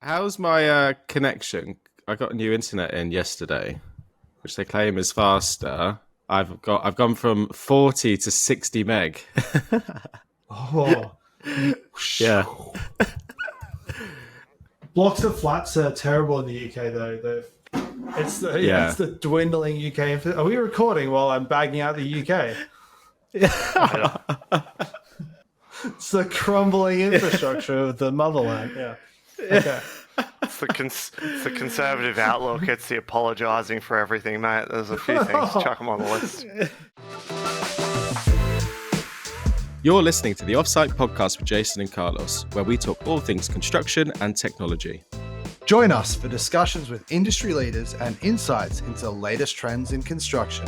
How's my connection? I got a new internet in yesterday, which they claim is faster. I've gone from 40 to 60 meg. Oh, Yeah. blocks of flats are terrible in the UK though. It's the dwindling UK. Are we recording while I'm bagging out the UK? Yeah. It's the crumbling infrastructure of the motherland. Yeah. Okay. It's the conservative outlook. It's the apologising for everything, mate. There's a few things. Chuck them on the list. You're listening to the Offsite podcast with Jason and Carlos, where we talk all things construction and technology. Join us for discussions with industry leaders and insights into the latest trends in construction.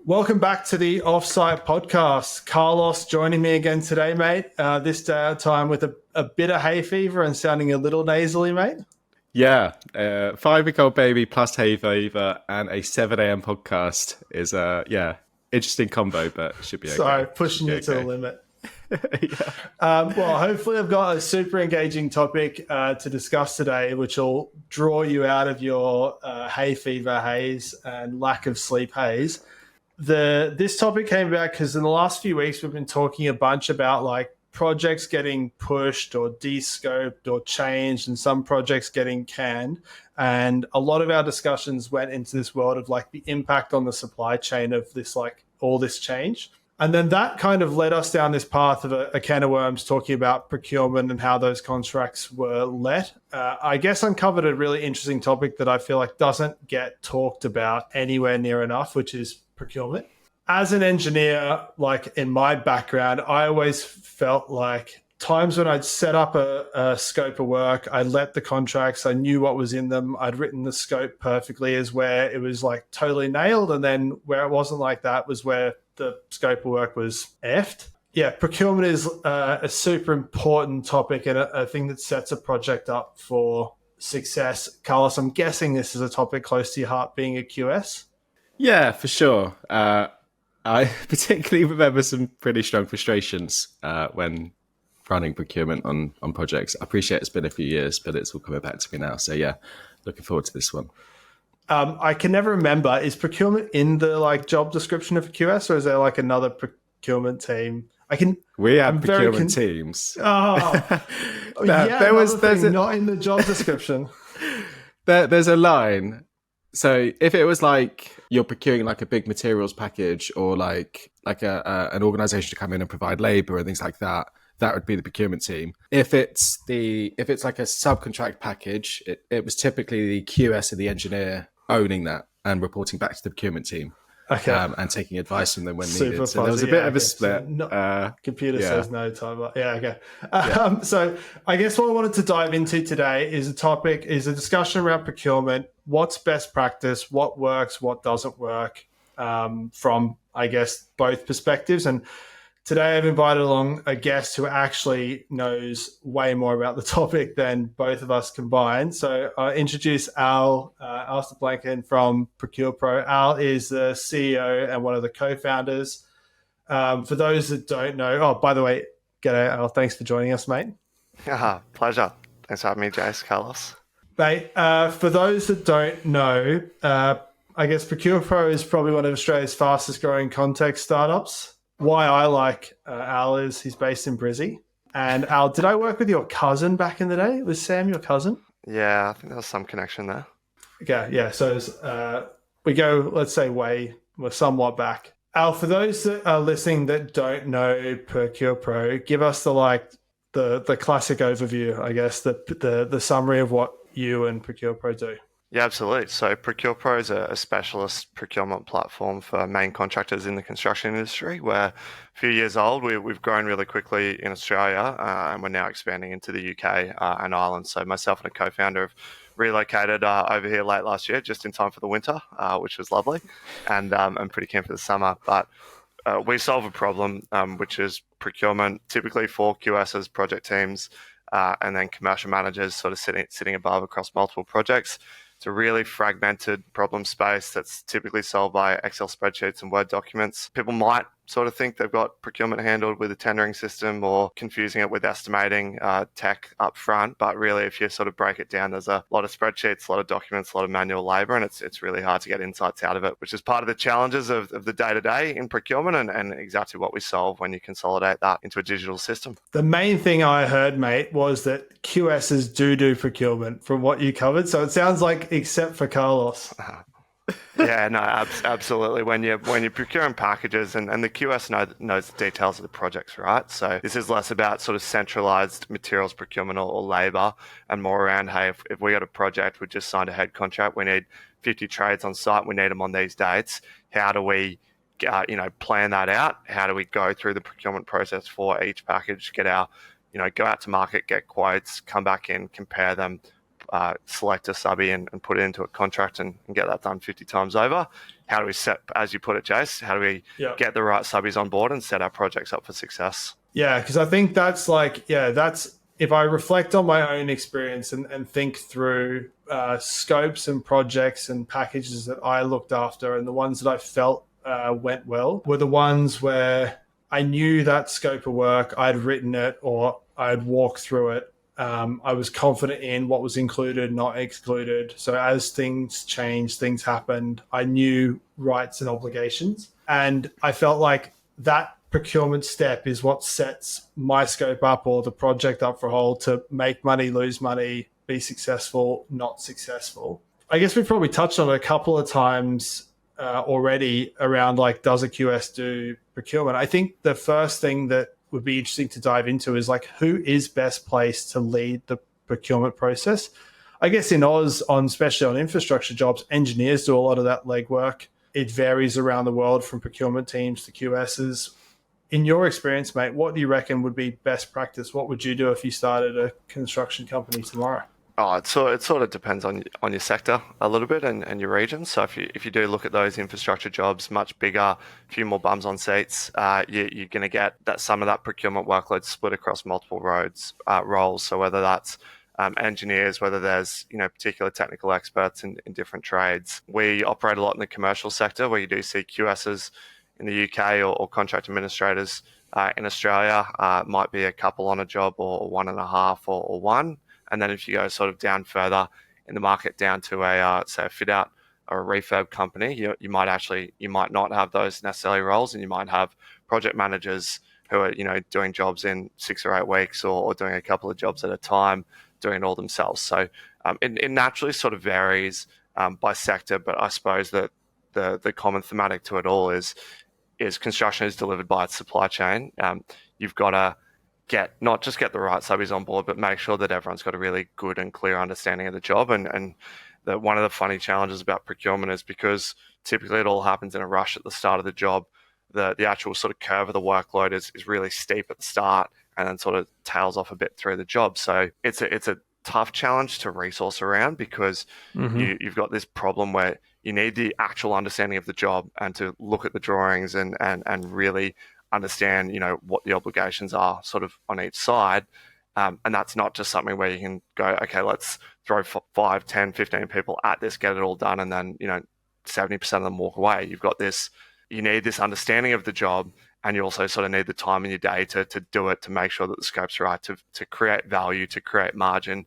Welcome back to the Offsite podcast. Carlos joining me again today, mate. This time with a bit of hay fever and sounding a little nasally, mate. Yeah, 5-week-old baby plus hay fever and a 7 a.m. podcast is interesting combo, but it should be okay. Sorry, pushing you to the limit. Well, hopefully I've got a super engaging topic to discuss today, which will draw you out of your hay fever haze and lack of sleep haze. This topic came about because in the last few weeks we've been talking a bunch about like projects getting pushed or de-scoped or changed and some projects getting canned. And a lot of our discussions went into this world of like the impact on the supply chain of this, like all this change. And then that kind of led us down this path of a can of worms talking about procurement and how those contracts were let. I guess uncovered a really interesting topic that I feel like doesn't get talked about anywhere near enough, which is procurement. As an engineer, like in my background, I always felt like times when I'd set up a scope of work, I let the contracts, I knew what was in them, I'd written the scope perfectly is where it was like totally nailed. And then where it wasn't like that was where the scope of work was effed. Yeah, procurement is a super important topic and a thing that sets a project up for success. Carlos, I'm guessing this is a topic close to your heart being a QS. Yeah, for sure. I particularly remember some pretty strong frustrations when running procurement on projects. I appreciate it's been a few years, but it's all coming back to me now. So yeah, looking forward to this one. I can never remember, is procurement in the like job description of a QS or is there like another procurement team? We have procurement teams. Oh, there's not in the job description. There's a line. So if it was like you're procuring like a big materials package or like an organization to come in and provide labor and things like that, that would be the procurement team. If it's like a subcontract package, it was typically the QS or the engineer owning that and reporting back to the procurement team. Okay. And taking advice from them when needed. So there was a bit of a split. Computer says no time. Okay. So I guess what I wanted to dive into today is a discussion around procurement. What's best practice? What works? What doesn't work? From, I guess, both perspectives. And today I've invited along a guest who actually knows way more about the topic than both of us combined. So I introduce Alastair Blenkin from ProcurePro. Al is the CEO and one of the co-founders. For those that don't know, by the way, g'day Al, thanks for joining us, mate. Pleasure. Thanks for having me, Jace, Carlos. Mate, for those that don't know, I guess ProcurePro is probably one of Australia's fastest growing context startups. Why I like Al is he's based in Brizzy. And Al, did I work with your cousin back in the day? Was Sam your cousin? Yeah, I think there was some connection there. Okay, yeah. So we go, let's say, we're somewhat back. Al, for those that are listening that don't know ProcurePro, give us the classic overview, I guess, the summary of what you and ProcurePro do. Yeah, absolutely. So ProcurePro is a specialist procurement platform for main contractors in the construction industry. We're a few years old. We've grown really quickly in Australia and we're now expanding into the UK and Ireland. So myself and a co-founder have relocated over here late last year, just in time for the winter, which was lovely. And I'm pretty keen for the summer. But we solve a problem, which is procurement, typically for QSs, project teams, and then commercial managers sort of sitting above across multiple projects. It's a really fragmented problem space that's typically solved by Excel spreadsheets and Word documents. People might sort of think they've got procurement handled with a tendering system or confusing it with estimating tech up front. But really, if you sort of break it down, there's a lot of spreadsheets, a lot of documents, a lot of manual labor, and it's really hard to get insights out of it, which is part of the challenges of the day-to-day in procurement and exactly what we solve when you consolidate that into a digital system. The main thing I heard, mate, was that QSs do procurement from what you covered. So it sounds like, except for Carlos. Yeah, no, absolutely. When you're procuring packages, and the QS knows the details of the projects, right? So this is less about sort of centralized materials procurement or labor, and more around, hey, if we got a project, we just signed a head contract, we need 50 trades on site, we need them on these dates. How do we plan that out? How do we go through the procurement process for each package, get our, go out to market, get quotes, come back in, compare them, select a subby and put it into a contract and get that done 50 times over? How do we set, as you put it, Jace, how do we get the right subbies on board and set our projects up for success? Yeah, because I think that's if I reflect on my own experience and think through scopes and projects and packages that I looked after, and the ones that I felt went well were the ones where I knew that scope of work, I'd written it or I'd walked through it. I was confident in what was included, not excluded. So as things changed, things happened, I knew rights and obligations. And I felt like that procurement step is what sets my scope up or the project up for a whole to make money, lose money, be successful, not successful. I guess we've probably touched on it a couple of times already around like, does a QS do procurement? I think the first thing that would be interesting to dive into is like, who is best placed to lead the procurement process? I guess in Oz, especially on infrastructure jobs, engineers do a lot of that legwork. It varies around the world from procurement teams to QSs. In your experience, mate, what do you reckon would be best practice? What would you do if you started a construction company tomorrow? Oh, it sort of depends on your sector a little bit and your region. So if you do look at those infrastructure jobs, much bigger, a few more bums on seats, you're going to get that some of that procurement workload split across multiple roles. So whether that's engineers, whether there's particular technical experts in different trades. We operate a lot in the commercial sector where you do see QSs in the UK or contract administrators in Australia. Might be a couple on a job or one and a half or one. And then if you go sort of down further in the market, down to a say a fit out or a refurb company, you might not have those necessarily roles, and you might have project managers who are doing jobs in 6 or 8 weeks or doing a couple of jobs at a time, doing it all themselves. So it naturally sort of varies by sector, but I suppose that the common thematic to it all is construction is delivered by its supply chain. You've got to not just get the right subbies on board, but make sure that everyone's got a really good and clear understanding of the job. And that one of the funny challenges about procurement is because typically it all happens in a rush at the start of the job. The actual sort of curve of the workload is really steep at the start and then sort of tails off a bit through the job. So it's a tough challenge to resource around because you've got this problem where you need the actual understanding of the job and to look at the drawings and really understand, what the obligations are sort of on each side. And that's not just something where you can go, okay, let's throw 5, 10, 15 people at this, get it all done. And then, 70% of them walk away. You need this understanding of the job, and you also sort of need the time in your day to do it, to make sure that the scope's right, to create value, to create margin,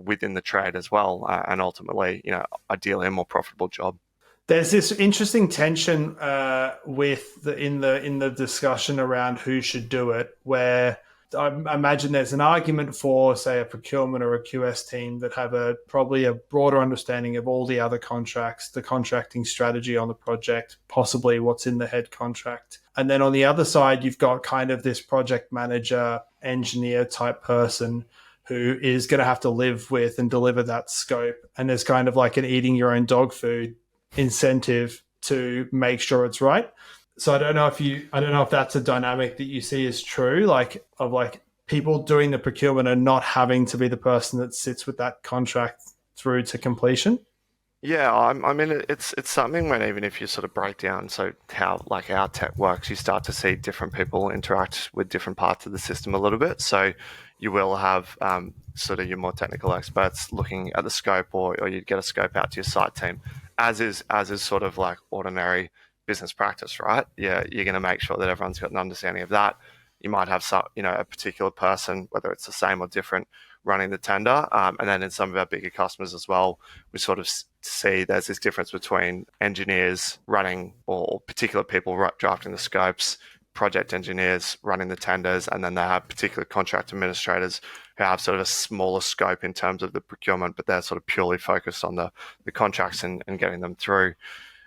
within the trade as well. And ultimately, ideally a more profitable job. There's this interesting tension in the discussion around who should do it, where I imagine there's an argument for, say, a procurement or a QS team that have probably a broader understanding of all the other contracts, the contracting strategy on the project, possibly what's in the head contract. And then on the other side, you've got kind of this project manager, engineer type person who is going to have to live with and deliver that scope. And there's kind of like an eating your own dog food incentive to make sure it's right. So I don't know if that's a dynamic that you see as true, of people doing the procurement and not having to be the person that sits with that contract through to completion. Yeah, I mean, it's something when even if you sort of break down how our tech works, you start to see different people interact with different parts of the system a little bit. So you will have sort of your more technical experts looking at the scope, or you'd get a scope out to your site team, as is sort of like ordinary business practice, right? Yeah, you're going to make sure that everyone's got an understanding of that. You might have some, a particular person, whether it's the same or different, running the tender. And then in some of our bigger customers as well, we sort of see there's this difference between engineers running or particular people drafting the scopes, project engineers running the tenders, and then they have particular contract administrators who have sort of a smaller scope in terms of the procurement, but they're sort of purely focused on the contracts and getting them through.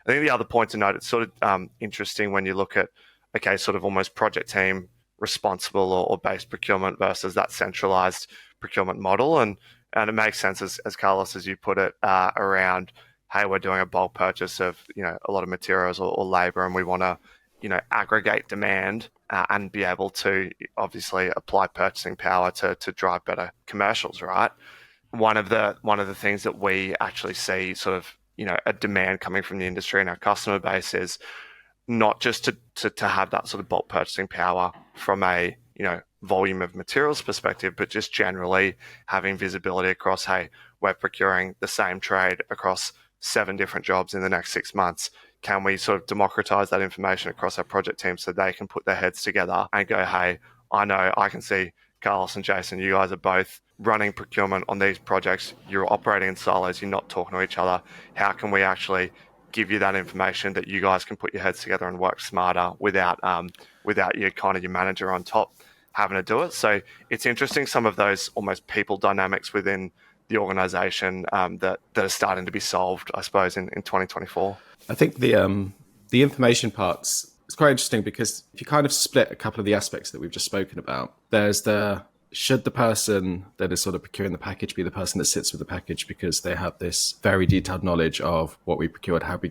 I think the other point to note, it's sort of interesting when you look at, okay, sort of almost project team responsible or based procurement versus that centralized procurement model. And it makes sense, as Carlos, as you put it, around, hey, we're doing a bulk purchase of, a lot of materials or labor, and we want to, aggregate demand and be able to obviously apply purchasing power to drive better commercials, right? One of the things that we actually see sort of, a demand coming from the industry and our customer base is not just to have that sort of bulk purchasing power from a, volume of materials perspective, but just generally having visibility across, hey, we're procuring the same trade across 7 different jobs in the next 6 months. Can we sort of democratize that information across our project team so they can put their heads together and go, hey, I know I can see Carlos and Jason, you guys are both running procurement on these projects. You're operating in silos. You're not talking to each other. How can we actually give you that information that you guys can put your heads together and work smarter without your manager on top having to do it? So it's interesting, some of those almost people dynamics within the organization that are starting to be solved, I suppose, in 2024. I think the information part's it's quite interesting because if you kind of split a couple of the aspects that we've just spoken about, there's should the person that is sort of procuring the package be the person that sits with the package because they have this very detailed knowledge of what we procured, how we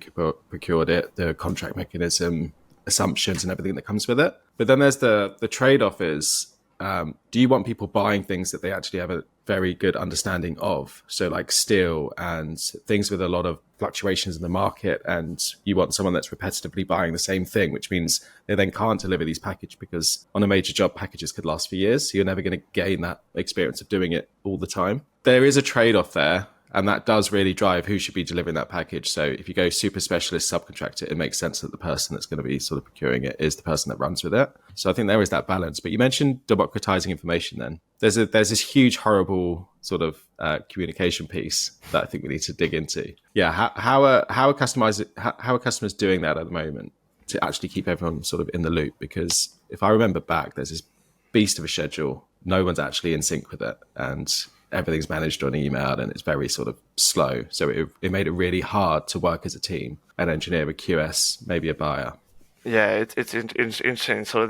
procured it, the contract mechanism, assumptions and everything that comes with it. But then there's the trade-off is, do you want people buying things that they actually have a very good understanding of? So like steel and things with a lot of fluctuations in the market, and you want someone that's repetitively buying the same thing, which means they then can't deliver these packages because on a major job, packages could last for years. So you're never going to gain that experience of doing it all the time. There is a trade-off there. And that does really drive who should be delivering that package. So if you go super specialist subcontractor, it makes sense that the person that's going to be sort of procuring it is the person that runs with it. So I think there is that balance. But you mentioned democratizing information then. There's this huge, horrible sort of communication piece that I think we need to dig into. Yeah, how are customers doing that at the moment to actually keep everyone sort of in the loop? Because if I remember back, there's this beast of a schedule. No one's actually in sync with it. And everything's managed on email and it's very sort of slow. So it made it really hard to work as a team, an engineer, a QS, maybe a buyer. Yeah, it's interesting. Sort of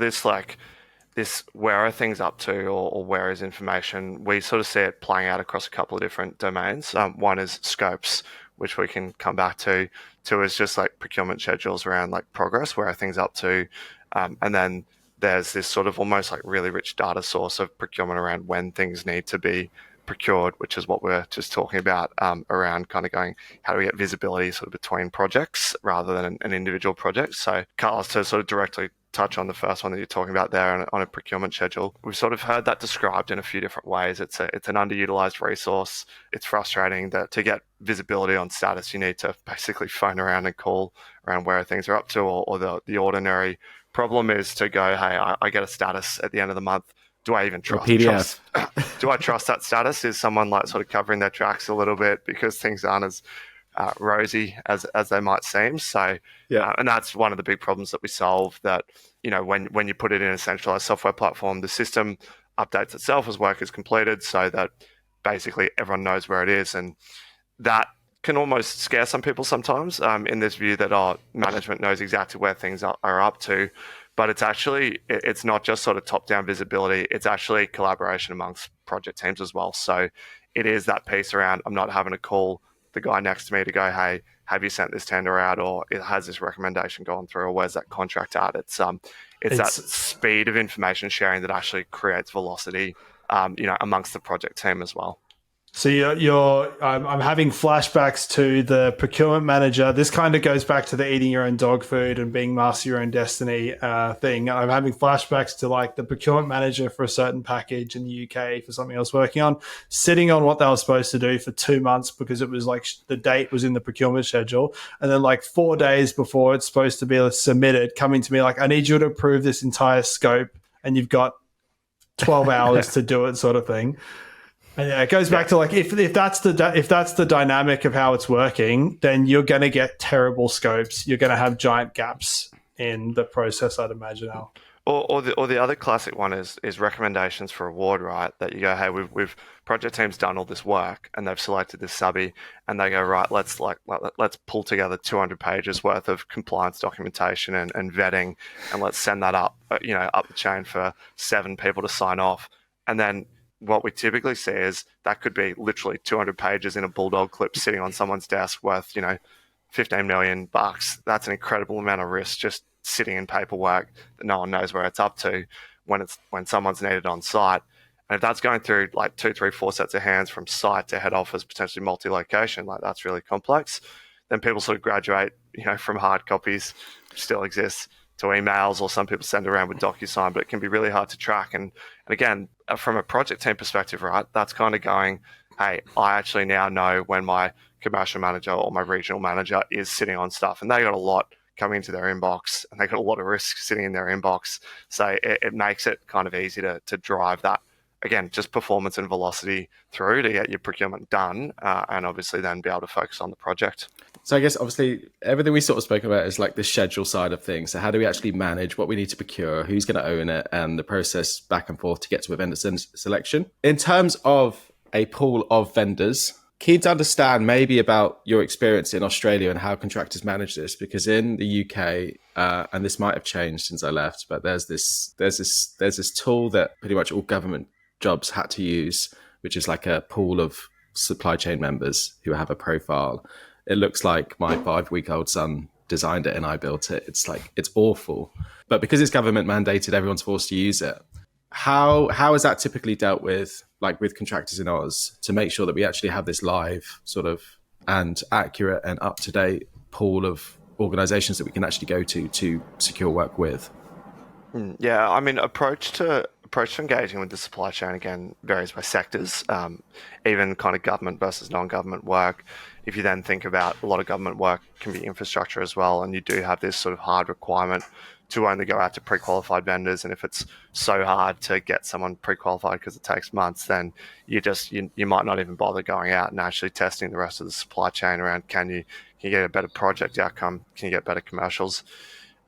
this where are things up to or where is information? We sort of see it playing out across a couple of different domains. One is scopes, which we can come back to. Two is just like procurement schedules around like progress, where are things up to? And then there's this sort of almost like really rich data source of procurement around when things need to be procured, which is what we're just talking about around kind of going, how do we get visibility sort of between projects rather than an individual project? So Carlos, to sort of directly touch on the first one that you're talking about there on a procurement schedule, we've sort of heard that described in a few different ways. It's an underutilized resource. It's frustrating that to get visibility on status, you need to basically phone around and call around where things are up to, or the ordinary problem is to go, hey, I get a status at the end of the month. Do I even trust do I trust that status? Is someone like sort of covering their tracks a little bit because things aren't as rosy as they might seem? So yeah, and that's one of the big problems that we solve, that when you put it in a centralized software platform, the system updates itself as work is completed so that basically everyone knows where it is. And that can almost scare some people sometimes in this view that management knows exactly where things are up to. But it's not just sort of top-down visibility. It's actually collaboration amongst project teams as well. So it is that piece around, I'm not having to call the guy next to me to go, hey, have you sent this tender out, or has this recommendation gone through, or where's that contract at? It's that speed of information sharing that actually creates velocity, amongst the project team as well. So I'm having flashbacks to the procurement manager. This kind of goes back to the eating your own dog food and being master your own destiny thing. I'm having flashbacks to like the procurement manager for a certain package in the UK for something I was working on, sitting on what they were supposed to do for 2 months because it was like the date was in the procurement schedule. And then like 4 days before it's supposed to be submitted, coming to me like, I need you to approve this entire scope and you've got 12 hours to do it, sort of thing. And yeah, it goes back to like if that's the dynamic of how it's working, then you're going to get terrible scopes. You're going to have giant gaps in the process, I'd imagine. Al. Or the other classic one is recommendations for award, right? That you go, hey, we've project team's done all this work and they've selected this subby, and they go, right, let's pull together 200 pages worth of compliance documentation and vetting, and let's send that up the chain for 7 people to sign off, and then what we typically see is that could be literally 200 pages in a bulldog clip sitting on someone's desk worth, $15 million. That's an incredible amount of risk just sitting in paperwork that no one knows where it's up to when someone's needed on site. And if that's going through like 2, 3, 4 sets of hands from site to head office, potentially multi-location, like that's really complex, then people sort of graduate, from hard copies, which still exists, to emails, or some people send around with DocuSign, but it can be really hard to track. And again, from a project team perspective, right, that's kind of going, hey, I actually now know when my commercial manager or my regional manager is sitting on stuff, and they got a lot coming into their inbox, and they got a lot of risk sitting in their inbox. So it makes it kind of easy to drive that, again, just performance and velocity through to get your procurement done, and obviously then be able to focus on the project. So I guess obviously everything we sort of spoke about is like the schedule side of things. So how do we actually manage what we need to procure, who's going to own it, and the process back and forth to get to a vendor selection? In terms of a pool of vendors, keen to understand maybe about your experience in Australia and how contractors manage this, because in the UK, and this might have changed since I left, but there's this tool that pretty much all government jobs had to use, which is like a pool of supply chain members who have a profile. It looks like my 5-week-old son designed it and I built it. It's awful. But because it's government mandated, everyone's forced to use it. How is that typically dealt with, like with contractors in Oz, to make sure that we actually have this live sort of and accurate and up-to-date pool of organizations that we can actually go to secure work with? Yeah, I mean, approach to engaging with the supply chain, again, varies by sectors, even kind of government versus non-government work. If you then think about a lot of government work can be infrastructure as well, and you do have this sort of hard requirement to only go out to pre-qualified vendors. And if it's so hard to get someone pre-qualified because it takes months, then you might not even bother going out and actually testing the rest of the supply chain around, can you get a better project outcome? Can you get better commercials?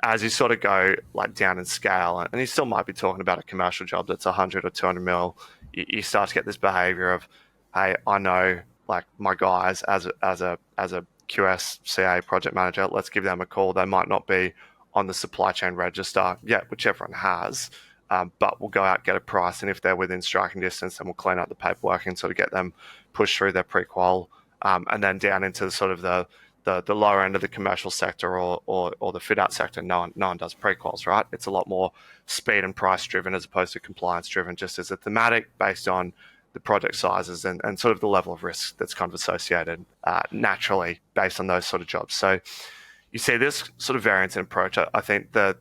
As you sort of go like down in scale, and you still might be talking about a commercial job that's 100 or 200 mil, you start to get this behavior of, hey, I know like my guys as a QS CA project manager, let's give them a call. They might not be on the supply chain register yet, which everyone has, but we'll go out, get a price, and if they're within striking distance, then we'll clean up the paperwork and sort of get them pushed through their pre-qual, and then down into sort of the lower end of the commercial sector or the fit out sector. No one does pre-quals, right? It's a lot more speed and price driven as opposed to compliance driven, just as a thematic based on the project sizes and sort of the level of risk that's kind of associated naturally based on those sort of jobs. So you see this sort of variance in approach. I think the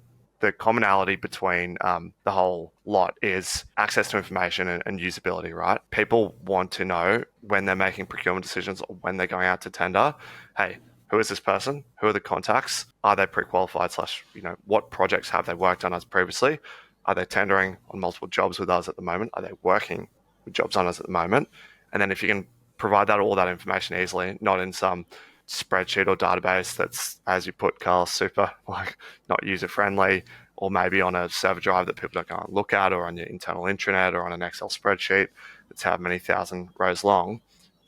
commonality between the whole lot is access to information and usability, right? People want to know when they're making procurement decisions or when they're going out to tender, hey, who is this person? Who are the contacts? Are they pre-qualified / what projects have they worked on us previously? Are they tendering on multiple jobs with us at the moment? Are they working with jobs on us at the moment? And then if you can provide all that information easily, not in some spreadsheet or database that's, as you put, Carl, super like not user friendly, or maybe on a server drive that people don't go and look at, or on your internal intranet, or on an Excel spreadsheet that's how many thousand rows long.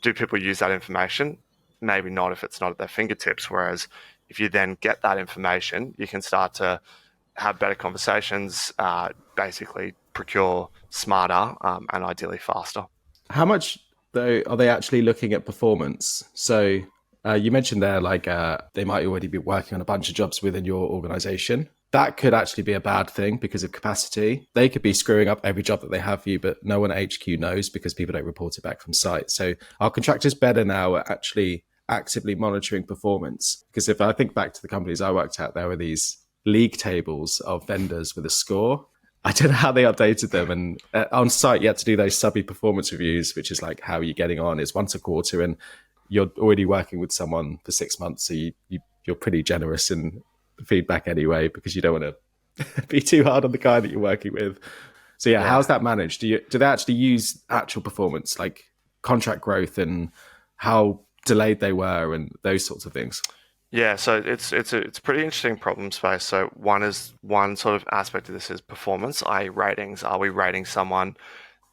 Do people use that information? Maybe not if it's not at their fingertips. Whereas if you then get that information, you can start to have better conversations, basically procure smarter and ideally faster. How much, though, are they actually looking at performance? So you mentioned there, like they might already be working on a bunch of jobs within your organization. that could actually be a bad thing because of capacity. They could be screwing up every job that they have for you, but no one at HQ knows because people don't report it back from site. So our contractors better now are actually actively monitoring performance. Because if I think back to the companies I worked at, there were these league tables of vendors with a score. I don't know how they updated them. And on site, you had to do those subby performance reviews, which is like how you're getting on is once a quarter. And you're already working with someone for 6 months. So you're pretty generous in feedback anyway, because you don't want to be too hard on the guy that you're working with. So yeah, how's that managed? Do they actually use actual performance, like contract growth and how delayed they were and those sorts of things? Yeah, so it's a pretty interesting problem space. So one sort of aspect of this is performance, i.e. ratings. Are we rating someone?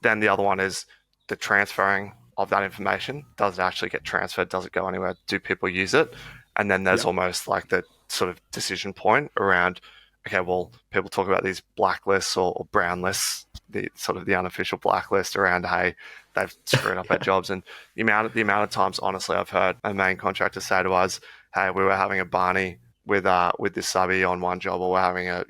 Then the other one is the transferring of that information. Does it actually get transferred? Does it go anywhere? Do people use it? And then there's almost like the sort of decision point around, okay, well, people talk about these blacklists or brown lists, the sort of the unofficial blacklist around, hey, they've screwed up their jobs. And the amount of times, honestly, I've heard a main contractor say to us, hey, we were having a Barney with this subby on one job, or we're having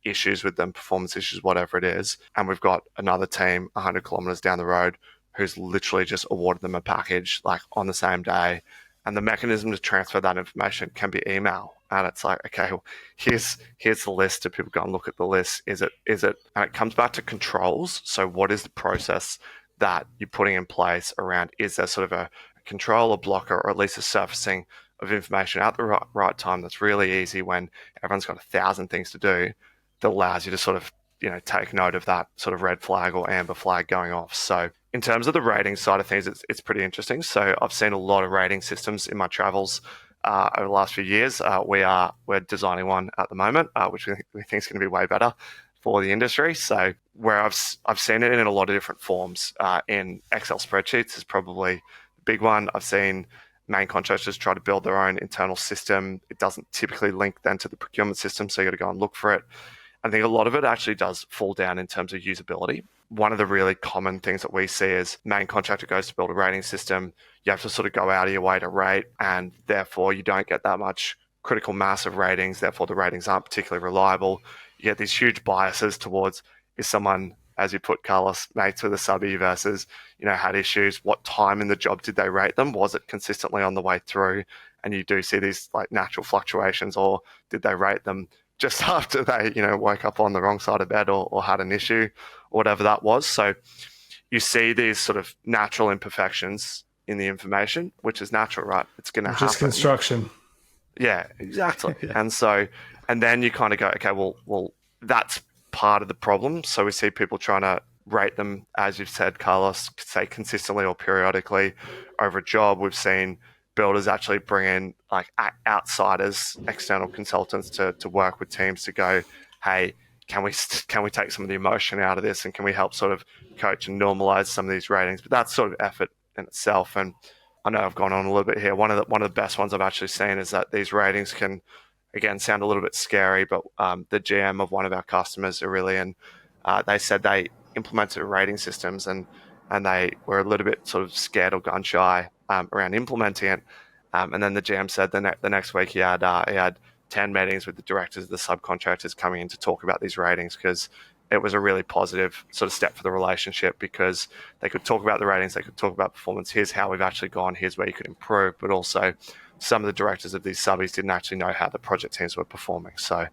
issues with them, performance issues, whatever it is, and we've got another team 100 kilometers down the road who's literally just awarded them a package like on the same day. And the mechanism to transfer that information can be email. And it's like, okay, well, here's the list. Do people go and look at the list? Is it? And it comes back to controls. So what is the process that you're putting in place around, is there sort of a control, a blocker, or at least a surfacing of information at the right time that's really easy when everyone's got 1,000 things to do, that allows you to sort of, take note of that sort of red flag or amber flag going off. So in terms of the rating side of things, it's pretty interesting. So I've seen a lot of rating systems in my travels over the last few years. We're designing one at the moment, which we think is going to be way better for the industry. So where I've seen it in a lot of different forms. In Excel spreadsheets is probably the big one. I've seen main contractors try to build their own internal system. It doesn't typically link then to the procurement system, so you got to go and look for it. I think a lot of it actually does fall down in terms of usability. One of the really common things that we see is main contractor goes to build a rating system. You have to sort of go out of your way to rate, and therefore you don't get that much critical mass of ratings. Therefore, the ratings aren't particularly reliable. You get these huge biases towards, is someone, as you put, Carlos, mates with a subby versus, had issues. What time in the job did they rate them? Was it consistently on the way through? And you do see these like natural fluctuations, or did they rate them just after they, woke up on the wrong side of bed or had an issue or whatever that was. So you see these sort of natural imperfections in the information, which is natural, right? It's going to happen. Just construction. Yeah, exactly. Yeah. And then you kind of go, okay, well, that's part of the problem. So we see people trying to rate them, as you've said, Carlos, say consistently or periodically over a job. We've seen builders actually bring in like outsiders, external consultants to work with teams to go, hey, can we take some of the emotion out of this, and can we help sort of coach and normalize some of these ratings? But that's sort of effort in itself. And I know I've gone on a little bit here. One of the best ones I've actually seen is that these ratings can, again, sound a little bit scary, but the GM of one of our customers, Aurelian, they said they implemented rating systems and they were a little bit sort of scared or gun shy around implementing it. And then the GM said the next week he had 10 meetings with the directors of the subcontractors coming in to talk about these ratings, because it was a really positive sort of step for the relationship, because they could talk about the ratings, they could talk about performance. Here's how we've actually gone. Here's where you could improve. But also some of the directors of these subbies didn't actually know how the project teams were performing. So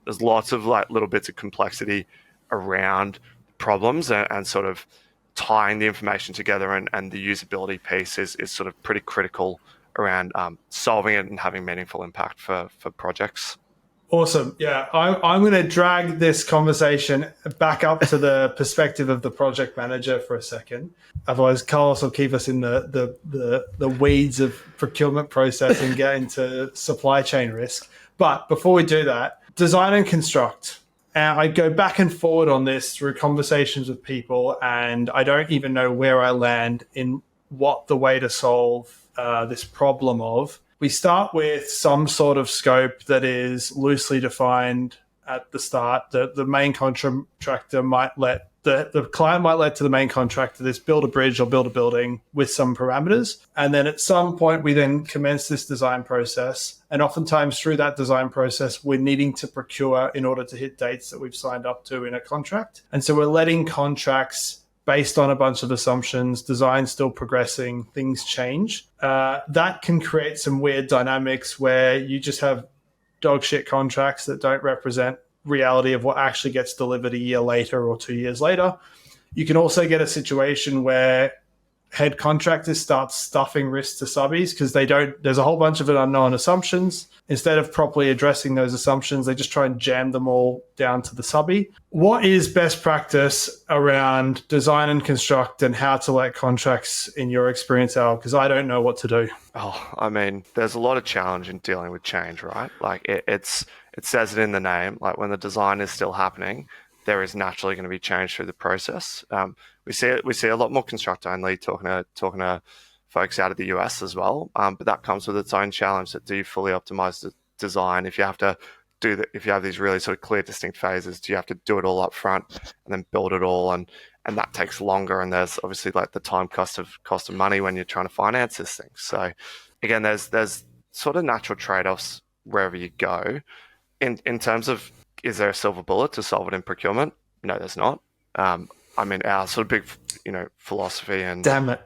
there's lots of like little bits of complexity around problems, and sort of tying the information together, and the usability piece is sort of pretty critical around solving it and having meaningful impact for projects. Awesome. Yeah, I'm going to drag this conversation back up to the perspective of the project manager for a second. Otherwise, Carlos will keep us in the weeds of procurement process and get into supply chain risk. But before we do that, design and construct. I go back and forward on this through conversations with people, and I don't even know where I land in what the way to solve this problem of. We start with some sort of scope that is loosely defined at the start. The main contractor might let the client might let to the main contractor this build a bridge or build a building with some parameters. And then at some point, we then commence this design process. And oftentimes through that design process, we're needing to procure in order to hit dates that we've signed up to in a contract. And so we're letting contracts based on a bunch of assumptions, design still progressing, things change. That can create some weird dynamics where you just have dog shit contracts that don't represent reality of what actually gets delivered a year later or 2 years later. You can also get a situation where head contractors start stuffing risks to subbies because there's a whole bunch of unknown assumptions. Instead of properly addressing those assumptions, they just try and jam them all down to the subbie. What is best practice around design and construct and how to let contracts in your experience, Al? Because I don't know what to do. Oh, I mean, there's a lot of challenge in dealing with change, right? Like it says it in the name. Like when the design is still happening, there is naturally going to be change through the process. We see a lot more construct only talking to folks out of the US as well. But that comes with its own challenge. That do you fully optimize the design? If you have to if you have these really sort of clear, distinct phases, do you have to do it all up front and then build it all? And that takes longer. And there's obviously like the time cost of money when you're trying to finance this thing. So again, there's sort of natural trade-offs wherever you go. In terms of, is there a silver bullet to solve it in procurement? No, there's not. I mean, our sort of big, philosophy and... Damn it.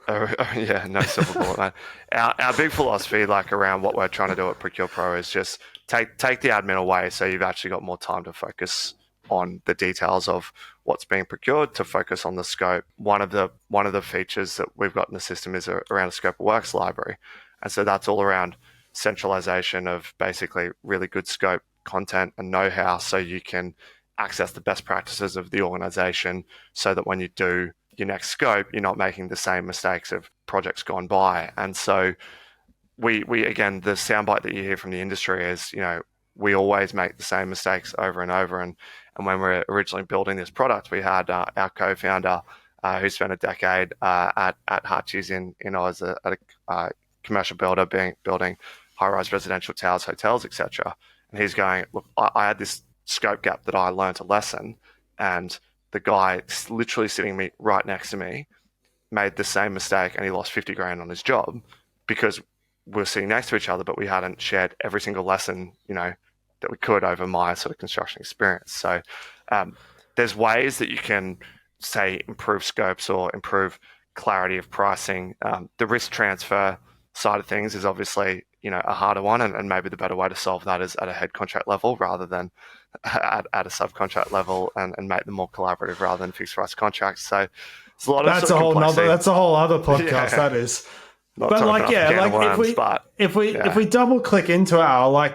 Yeah, no silver bullet, man. Our big philosophy, like around what we're trying to do at ProcurePro, is just take the admin away, so you've actually got more time to focus on the details of what's being procured, to focus on the scope. One of the features that we've got in the system is around a scope of works library, and so that's all around centralization of basically really good scope content and know-how, so you can access the best practices of the organization, so that when you do your next scope, you're not making the same mistakes of projects gone by. And so we again, the soundbite that you hear from the industry is, we always make the same mistakes over and over. And when we were originally building this product, we had our co-founder who spent a decade at Hutchies in Oz at a commercial builder building high-rise residential towers, hotels, etc. And he's going, look, I had this scope gap that I learned a lesson, and the guy literally sitting right next to me made the same mistake, and he lost 50 grand on his job because we were sitting next to each other, but we hadn't shared every single lesson, that we could over my sort of construction experience. So there's ways that you can, say, improve scopes or improve clarity of pricing. The risk transfer side of things is obviously, a harder one, and maybe the better way to solve that is at a head contract level rather than at a subcontract level, and make them more collaborative rather than fixed price contracts. So it's a lot of that's a whole other podcast. Yeah. That is. Not but like, yeah, like if we double click into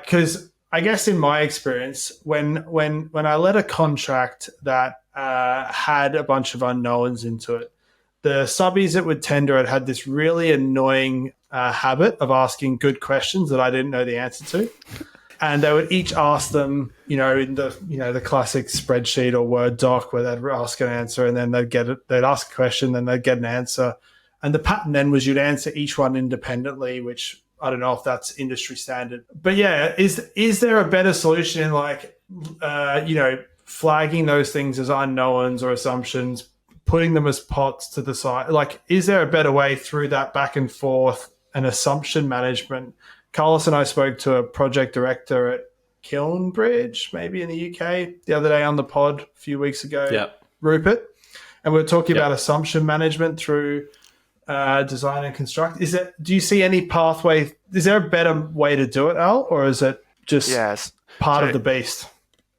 because I guess in my experience, when I led a contract that had a bunch of unknowns into it, the subbies that would tender it had this really annoying habit of asking good questions that I didn't know the answer to. And they would each ask them, in the classic spreadsheet or Word doc where they'd ask an answer and then they'd ask a question, then they'd get an answer. And the pattern then was you'd answer each one independently, which I don't know if that's industry standard. But yeah, is there a better solution in flagging those things as unknowns or assumptions, putting them as pots to the side? Like, is there a better way through that back and forth and assumption management? Carlos and I spoke to a project director at Kilnbridge, maybe in the UK, the other day on the pod a few weeks ago, Rupert, and we were talking about assumption management through design and construct. Do you see any pathway? Is there a better way to do it, Al, or is it just part of the beast?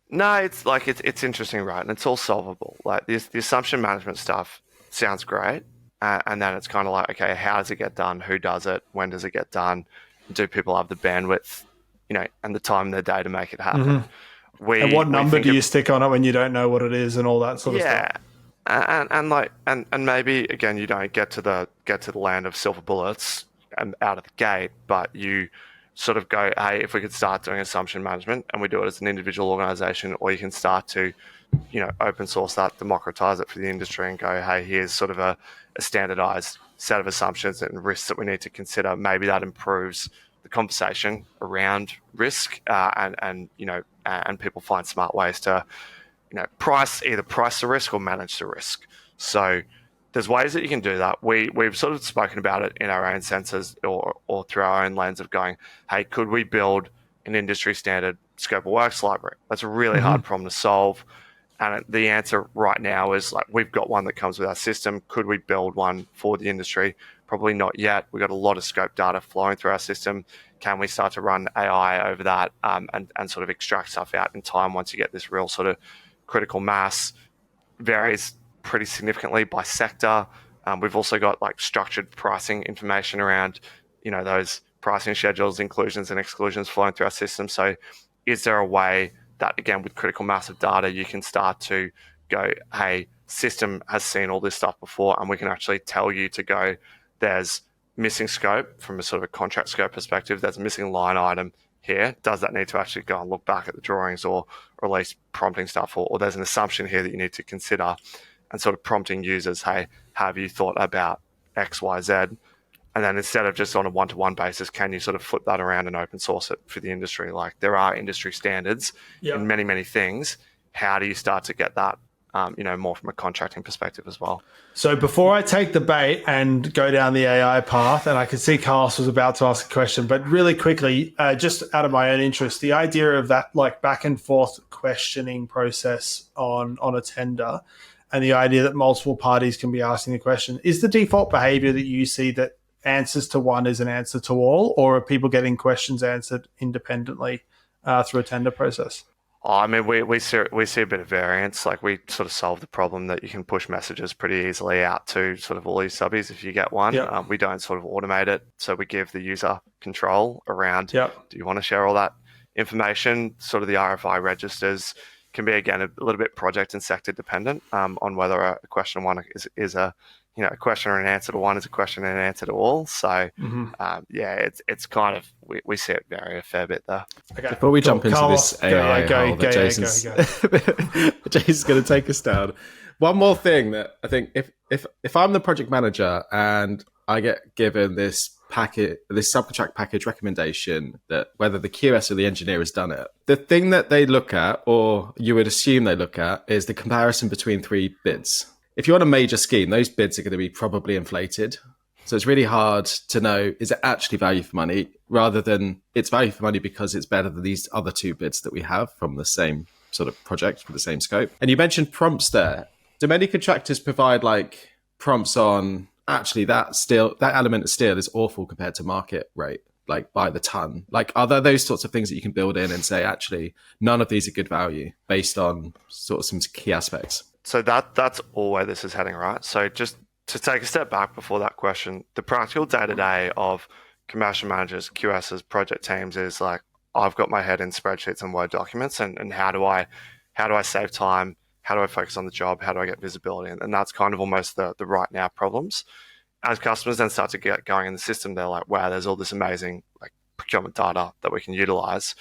No, it's interesting, right? And it's all solvable. Like the assumption management stuff sounds great, and then it's kind of like, okay, how does it get done? Who does it? When does it get done? Do people have the bandwidth, and the time in their day to make it happen? Mm-hmm. And what number do you stick on it when you don't know what it is and all that sort of stuff? And maybe again, you don't get to the land of silver bullets and out of the gate, but you sort of go, hey, if we could start doing assumption management, and we do it as an individual organization, or you can start to, open source that, democratize it for the industry, and go, hey, here's sort of a standardized set of assumptions and risks that we need to consider. Maybe that improves the conversation around risk, and people find smart ways to price the risk or manage the risk. So there's ways that you can do that. We've sort of spoken about it in our own senses or through our own lens of going, hey, could we build an industry standard scope of works library? That's a really hard problem to solve. And the answer right now is like, we've got one that comes with our system. Could we build one for the industry? Probably not yet. We've got a lot of scope data flowing through our system. Can we start to run AI over that and sort of extract stuff out in time once you get this real sort of critical mass? Varies pretty significantly by sector. We've also got like structured pricing information around, those pricing schedules, inclusions and exclusions flowing through our system. So is there a way that, again, with critical mass of data, you can start to go, hey, system has seen all this stuff before, and we can actually tell you to go, there's missing scope from a sort of a contract scope perspective, there's a missing line item here. Does that need to actually go and look back at the drawings or at least prompting stuff, or there's an assumption here that you need to consider, and sort of prompting users, hey, have you thought about X, Y, Z? And then instead of just on a one-to-one basis, can you sort of flip that around and open source it for the industry? Like, there are industry standards in many, many things. How do you start to get that, more from a contracting perspective as well? So before I take the bait and go down the AI path, and I can see Carlos was about to ask a question, but really quickly, just out of my own interest, the idea of that like back and forth questioning process on a tender, and the idea that multiple parties can be asking the question, is the default behavior that you see that answers to one is an answer to all, or are people getting questions answered independently through a tender process? I mean, we see a bit of variance. Like, we sort of solve the problem that you can push messages pretty easily out to sort of all these subbies if you get one. Yep. We don't sort of automate it, so we give the user control around, do you want to share all that information? Sort of the RFI registers can be, again, a little bit project and sector dependent on whether a question one is a question or an answer to one is a question and an answer to all. So, it's kind of, we see it vary a fair bit there. Okay, before we jump into this AI hole that Jason's going to take us down, one more thing that I think, if I'm the project manager and I get given this subcontract package recommendation, that whether the QS or the engineer has done it, the thing that they look at, or you would assume they look at, is the comparison between three bids. If you're on a major scheme, those bids are going to be probably inflated. So it's really hard to know, is it actually value for money, rather than it's value for money because it's better than these other two bids that we have from the same sort of project, from the same scope. And you mentioned prompts there. Do many contractors provide like prompts on, actually that element of steel is awful compared to market rate, like by the ton? Like, are there those sorts of things that you can build in and say, actually, none of these are good value based on sort of some key aspects? So that's all where this is heading, right? So just to take a step back before that question, the practical day-to-day of commercial managers, QSs, project teams is like, I've got my head in spreadsheets and Word documents, and how do I save time? How do I focus on the job? How do I get visibility? And that's kind of almost the right now problems. As customers then start to get going in the system, they're like, wow, there's all this amazing like procurement data that we can utilize,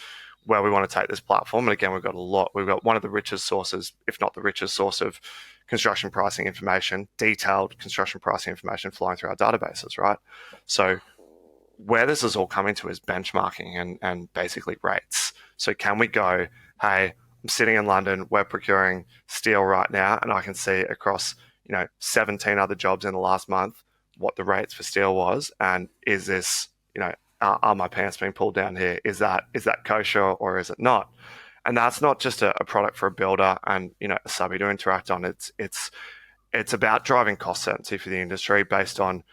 where we want to take this platform. And again, we've got one of the richest sources, if not the richest source of construction pricing information, detailed construction pricing information flowing through our databases, right? So where this is all coming to is benchmarking and basically rates. So can we go, hey, I'm sitting in London, we're procuring steel right now, and I can see across 17 other jobs in the last month what the rates for steel was, and is this, are my pants being pulled down here? Is that kosher or is it not? And that's not just a product for a builder and a subby to interact on. It's about driving cost certainty for the industry based on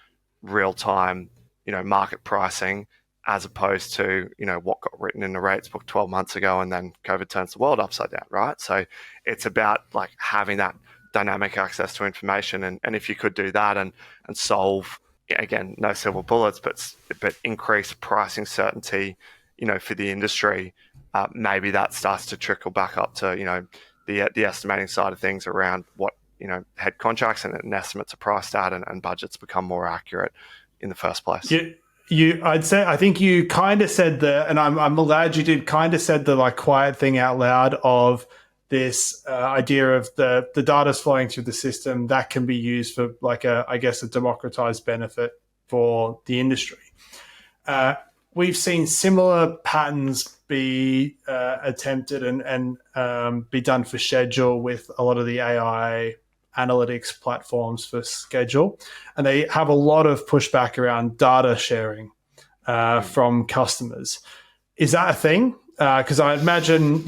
real time market pricing, as opposed to what got written in the rates book 12 months ago and then COVID turns the world upside down, right? So it's about like having that dynamic access to information, and if you could do that and solve, again, no silver bullets, but increase pricing certainty for the industry, maybe that starts to trickle back up to the estimating side of things around what head contracts and estimates are priced at, and budgets become more accurate in the first place. I think you kind of said and I'm glad you did, kind of said the like quiet thing out loud of this idea of the data's flowing through the system that can be used for like a democratized benefit for the industry. We've seen similar patterns be attempted and be done for schedule with a lot of the AI analytics platforms for schedule. And they have a lot of pushback around data sharing from customers. Is that a thing? Because I imagine,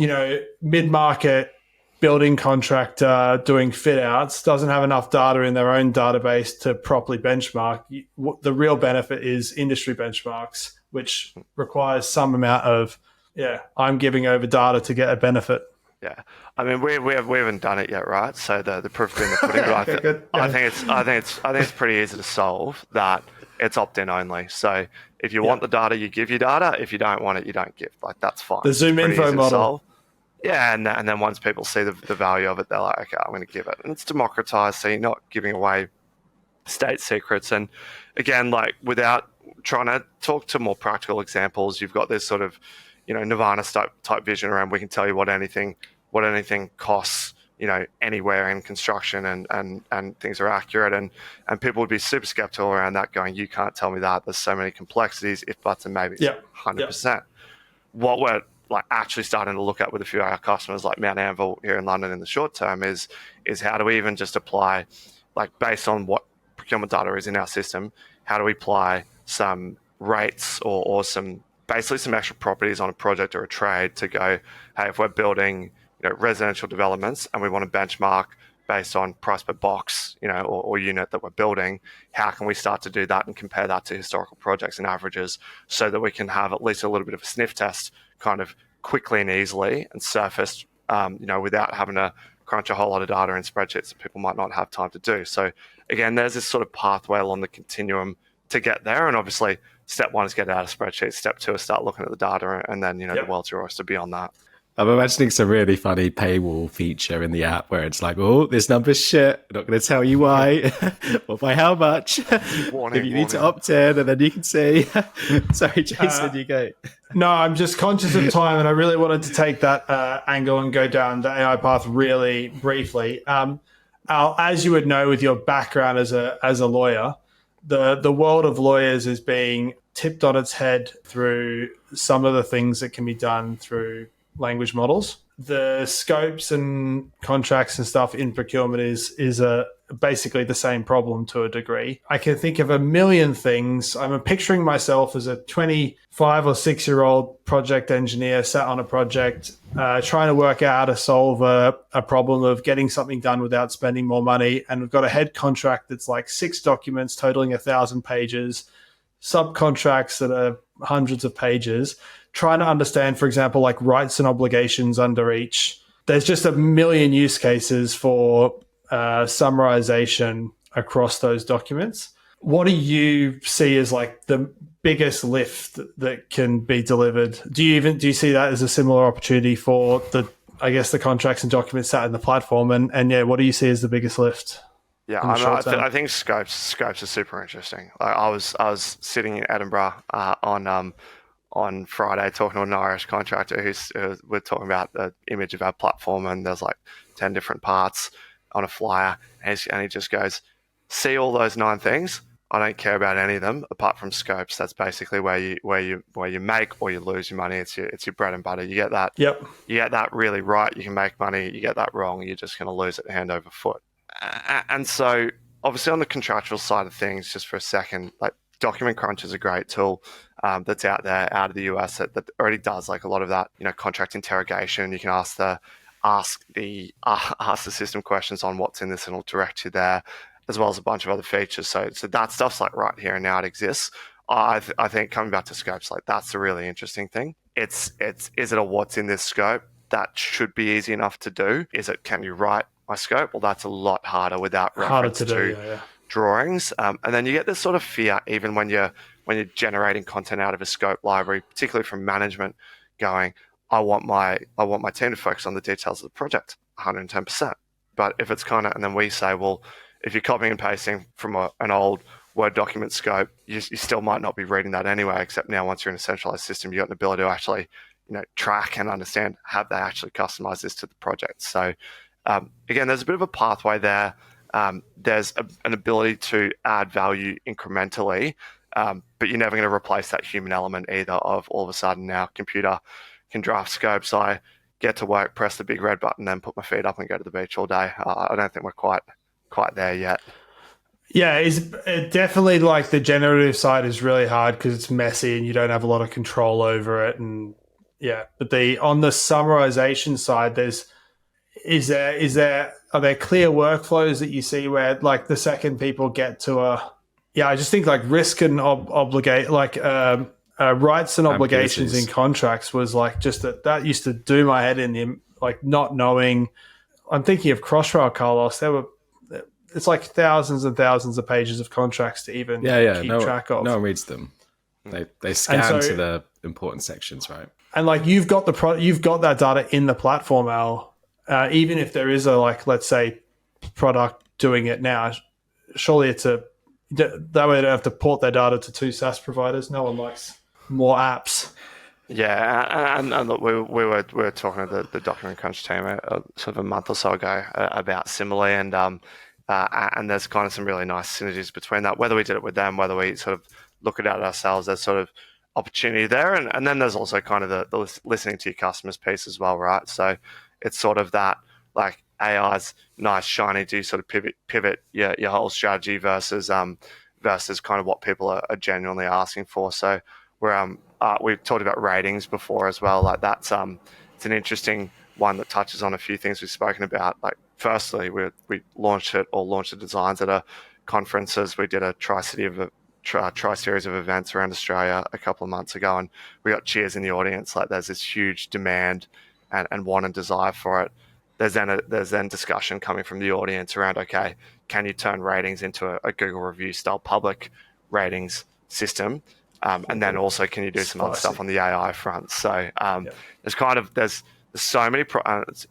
mid-market building contractor doing fit outs doesn't have enough data in their own database to properly benchmark. The real benefit is industry benchmarks, which requires some amount of, I'm giving over data to get a benefit. Yeah, I mean we haven't done it yet, right? So the proof in the pudding. But I think it's pretty easy to solve that. It's opt-in only. So if you want the data, you give your data. If you don't want it, you don't give. Like, that's fine. The Zoom info model. Yeah, and then once people see the value of it, they're like, okay, I'm going to give it. And it's democratized, so you're not giving away state secrets. And again, like, without trying to talk to more practical examples, you've got this sort of, Nirvana type vision around we can tell you what anything costs, anywhere in construction, and things are accurate, and people would be super skeptical around that, going, you can't tell me that. There's so many complexities, if buts and maybe 100%. What we're like actually starting to look at with a few of our customers, like Mount Anvil here in London in the short term, is how do we even just apply, like, based on what procurement data is in our system, how do we apply some rates or some extra properties on a project or a trade to go, hey, if we're building residential developments and we want to benchmark based on price per box, or unit that we're building, how can we start to do that and compare that to historical projects and averages, so that we can have at least a little bit of a sniff test kind of quickly and easily and surfaced, without having to crunch a whole lot of data in spreadsheets that people might not have time to do. So again, there's this sort of pathway along the continuum to get there. And obviously, step one is get it out of spreadsheets. Step two is start looking at the data, and then, the world's your oyster beyond that. I'm imagining some really funny paywall feature in the app where it's like, oh, this number's shit. I'm not going to tell you why or by how much. Warning, if you need to opt in, and then you can see. Sorry, Jason, you go. No, I'm just conscious of time, and I really wanted to take that angle and go down the AI path really briefly. Al, as you would know with your background as a lawyer, the world of lawyers is being tipped on its head through some of the things that can be done through language models. The scopes and contracts and stuff in procurement is basically the same problem to a degree. I can think of a million things. I'm picturing myself as a 25 or 6-year-old project engineer sat on a project trying to work out how to solve a problem of getting something done without spending more money. And we've got a head contract that's like 6 documents totaling 1,000 pages, subcontracts that are hundreds of pages, trying to understand, for example, like rights and obligations under each. There's just a million use cases for summarization across those documents. What do you see as like the biggest lift that can be delivered? Do you see that as a similar opportunity for the contracts and documents sat in the platform? And what do you see as the biggest lift? Yeah, I think scopes are super interesting. Like, I was sitting in Edinburgh on Friday talking to an Irish contractor who's we're talking about the image of our platform, and there's like 10 different parts on a flyer, and he just goes, see all those 9 things? I don't care about any of them apart from scopes. That's basically where you make or you lose your money. It's your bread and butter. You get that. Yep. You get that really right, you can make money. You get that wrong, you're just going to lose it hand over foot. And so obviously on the contractual side of things, just for a second, like, Document Crunch is a great tool that's out there, out of the US, that already does like a lot of that, contract interrogation. You can ask the system questions on what's in this, and it'll direct you there, as well as a bunch of other features. So that stuff's like right here and now. It exists. I think coming back to scopes, like, that's the really interesting thing. Is it a what's in this scope? That should be easy enough to do. Is it, can you write my scope? Well, that's a lot harder without reference to drawings. And then you get this sort of fear even when you're generating content out of a scope library, particularly from management, going, I want my team to focus on the details of the project 110%. But if it's kind of, and then we say, well, if you're copying and pasting from an old Word document scope, you still might not be reading that anyway, except now once you're in a centralized system, you've got an ability to actually track and understand, have they actually customized this to the project. So again, there's a bit of a pathway there. There's an ability to add value incrementally, but you're never going to replace that human element either, of all of a sudden now computer can draft scopes, I get to work, press the big red button, then put my feet up and go to the beach all day. I don't think we're quite there yet. Yeah, it definitely like the generative side is really hard because it's messy and you don't have a lot of control over it. And yeah, but on the summarization side, are there clear workflows that you see where like the second people get to I just think like risk and obligate like rights and obligations in contracts was like just that used to do my head in, the like not knowing. I'm thinking of Crossrail, Carlos. It's like thousands and thousands of pages of contracts to even keep track of. No one reads them. They scan to the important sections, right? And like you've got that data in the platform, Al. Even if there is a like, let's say, product doing it now, surely that way they don't have to port their data to 2 SaaS providers. No one likes more apps. Yeah, and look, we were talking to the document crunch team sort of a month or so ago about similarly, and there's kind of some really nice synergies between that. Whether we did it with them, whether we sort of look at it ourselves, there's sort of opportunity there, and then there's also kind of the listening to your customers piece as well, right? So it's sort of that like AI's nice shiny, do you sort of pivot your whole strategy versus kind of what people are genuinely asking for. So we've talked about ratings before as well. Like that's it's an interesting one that touches on a few things we've spoken about. Like firstly, we launched the designs at a conferences. We did a tri-series of events around Australia a couple of months ago, and we got cheers in the audience. Like there's this huge demand and want and desire for it. There's then discussion coming from the audience around, okay, can you turn ratings into a Google review style public ratings system? And then also, can you do some other stuff on the AI front? So there's so many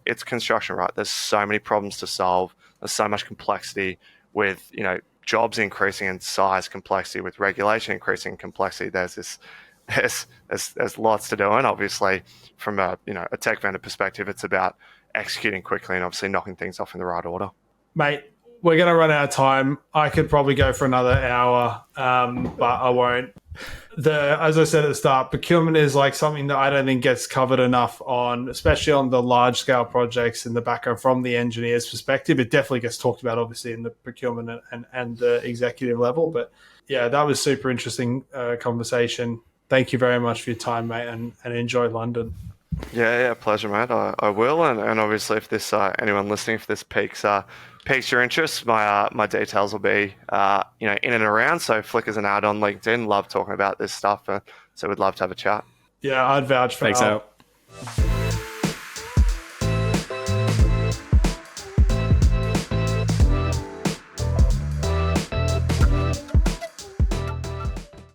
it's construction, right? There's so many problems to solve. There's so much complexity with jobs increasing in size, complexity with regulation increasing in complexity. There's lots to do, and obviously from a tech vendor perspective, it's about executing quickly and obviously knocking things off in the right order. Mate, we're going to run out of time. I could probably go for another hour, but I won't. As I said at the start, procurement is like something that I don't think gets covered enough on, especially on the large scale projects in the background from the engineer's perspective. It definitely gets talked about, obviously, in the procurement and the executive level. But yeah, that was super interesting conversation. Thank you very much for your time, mate, and enjoy London. Yeah, pleasure, mate. I will, and obviously, if this anyone listening, if this piques your interest, my details will be in and around. So flick as an ad on LinkedIn. Love talking about this stuff, so we'd love to have a chat. Yeah, I'd vouch for Thanks, Al.